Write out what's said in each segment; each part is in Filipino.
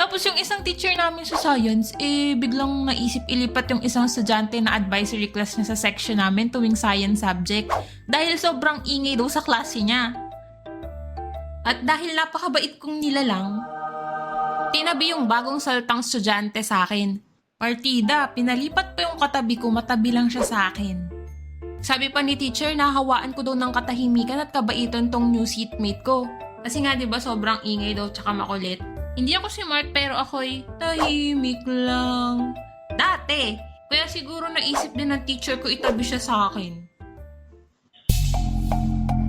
Tapos yung isang teacher namin sa science, biglang naisip ilipat yung isang estudyante na advisory class niya sa section namin tuwing science subject dahil sobrang ingay daw sa klase niya. At dahil napakabait kong nilalang, tinabi yung bagong saltang estudyante sa akin. Partida, pinalipat pa yung katabi ko, matabi lang siya sa akin. Sabi pa ni teacher, nahawaan ko daw ng katahimikan at kabaitan tong new seatmate ko. Kasi nga 'di ba sobrang ingay daw tsaka makulit. Hindi ako si Mark pero ako'y tahimik lang. Dati, kaya siguro naisip din ng teacher ko itabi siya sa akin.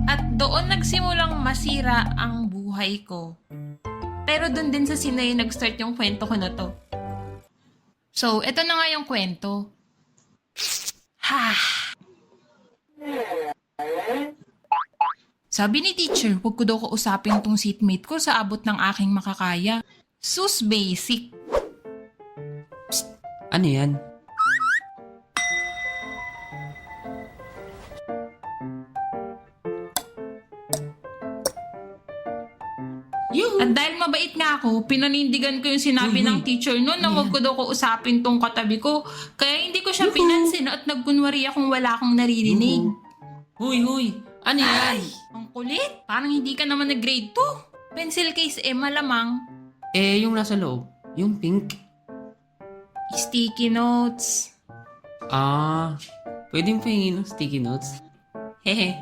At doon nagsimulang masira ang buhay ko. Pero doon din sa Sinay nag-start yung kwento ko na to. So, eto na nga yung kwento. Sabi ni teacher, huwag ko daw kausapin tong seatmate ko sa abot ng aking makakaya. Sus basic. Ano yan? At dahil mabait nga ako, pinanindigan ko yung sinabi ng teacher noon na huwag ko daw kausapin tong katabi ko. Kaya hindi ko siya pinansin at nagkunwari akong wala akong naririnig. Huy! Ano yan? Ang kulit. Parang hindi ka naman nag-grade 2. Pencil case malamang. Yung nasa loob. Yung pink. Sticky notes. Pwedeng pahingin ng sticky notes? Hehe.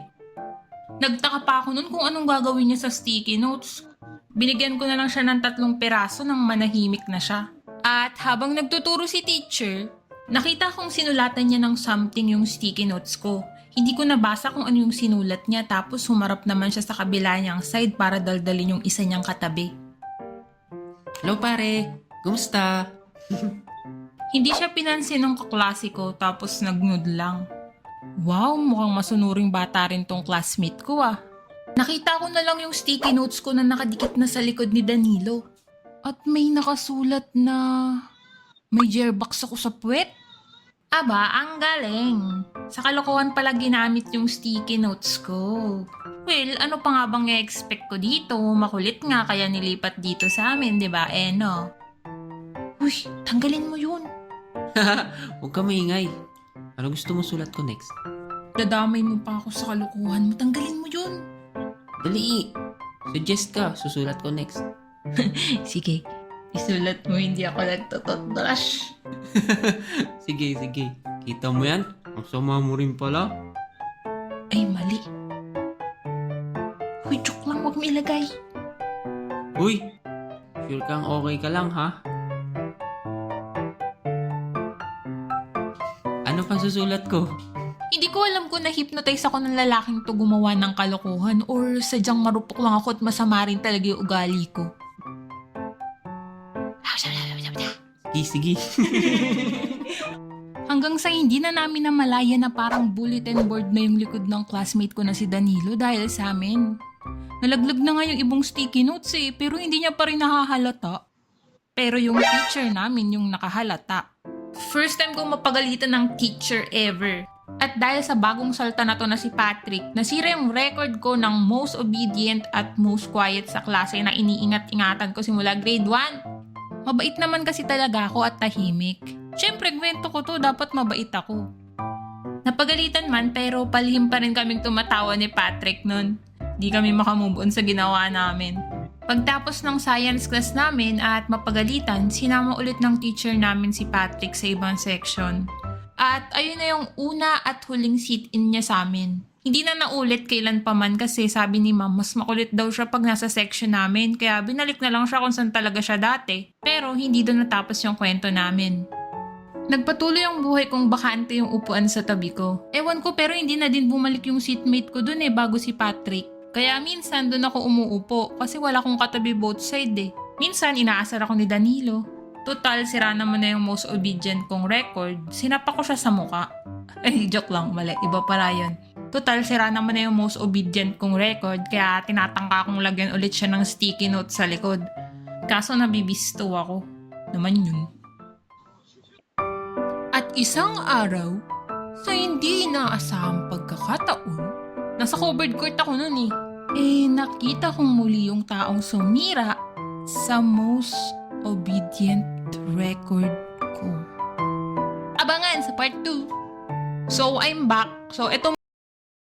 Nagtaka pa ako noon kung anong gagawin niya sa sticky notes. Binigyan ko na lang siya ng 3 piraso nang manahimik na siya. At habang nagtuturo si teacher, nakita kong sinulatan niya ng something yung sticky notes ko. Hindi ko nabasa kung ano yung sinulat niya tapos humarap naman siya sa kabila niyang side para daldalin yung isa niyang katabi. Hello pare, kumusta? Hindi siya pinansin ng kaklase ko tapos nagnud lang. Wow, mukhang masunuring bata rin tong classmate ko ah. Nakita ko na lang yung sticky notes ko na nakadikit na sa likod ni Danilo. At may nakasulat na may gearbox ako sa puwet. Aba, ang galing. Sa kalokohan pala ginamit yung sticky notes ko. Well, ano pa nga bang i-expect ko dito? Makulit nga kaya nilipat dito sa amin, di ba? No? Uy, tanggalin mo yun. Huwag ka maingay. Ano gusto mo sulat ko next? Dadamay mo pa ako sa kalokohan mo. Tanggalin mo yun. Dali! Suggest ka, susulat ko next. Sige, isulat mo hindi ako nagtototrush. Sige. Kita mo yan? Ang sama mo rin pala. Ay, mali. Uy, joke lang, huwag mo ilagay. Uy! Sure kang okay ka lang, ha? Ano pa susulat ko? Hindi ko alam kung na-hypnotize ako ng lalaking to gumawa ng kalokohan or sadyang marupok lang ako at masama rin talaga yung ugali ko. Sige. Hanggang sa hindi na namin namalaya na parang bulletin board na yung likod ng classmate ko na si Danilo dahil sa amin. Nalaglag na nga yung ibang sticky notes pero hindi niya pa rin nakahalata. Pero yung teacher namin yung nakahalata. First time kong mapagalitan ng teacher ever. At dahil sa bagong salta na to na si Patrick, nasira yung record ko ng most obedient at most quiet sa klase na iniingat-ingatan ko simula grade 1. Mabait naman kasi talaga ako at tahimik. Siyempre, kwento ko to, dapat mabait ako. Napagalitan man pero palihim pa rin kaming tumatawa ni Patrick nun. Di kami makamove on sa ginawa namin. Pagtapos ng science class namin at mapagalitan, sinama ulit ng teacher namin si Patrick sa ibang section. At ayun na yung una at huling sit-in niya sa amin. Hindi na naulit kailan pa man kasi sabi ni ma'am mas makulit daw siya pag nasa section namin kaya binalik na lang siya kung saan talaga siya dati. Pero hindi doon natapos yung kwento namin. Nagpatuloy ang buhay kong bakante yung upuan sa tabi ko. Ewan ko pero hindi na din bumalik yung seatmate ko doon bago si Patrick. Kaya minsan doon ako umuupo kasi wala kong katabi both side Minsan inaasar ako ni Danilo. Total, sira naman na yung most obedient kong record. Sinapa ko siya sa muka. Joke lang, mali. Iba pala yun. Total, sira naman na yung most obedient kong record kaya tinatangka kong lagyan ulit siya ng sticky note sa likod. Kaso nabibisto ako. Naman yun. At isang araw, sa hindi inaasahang pagkakataon, nasa covered court ako nun nakita kong muli yung taong sumira sa most obedient record ko. Abangan sa part 2. So, I'm back. So, ito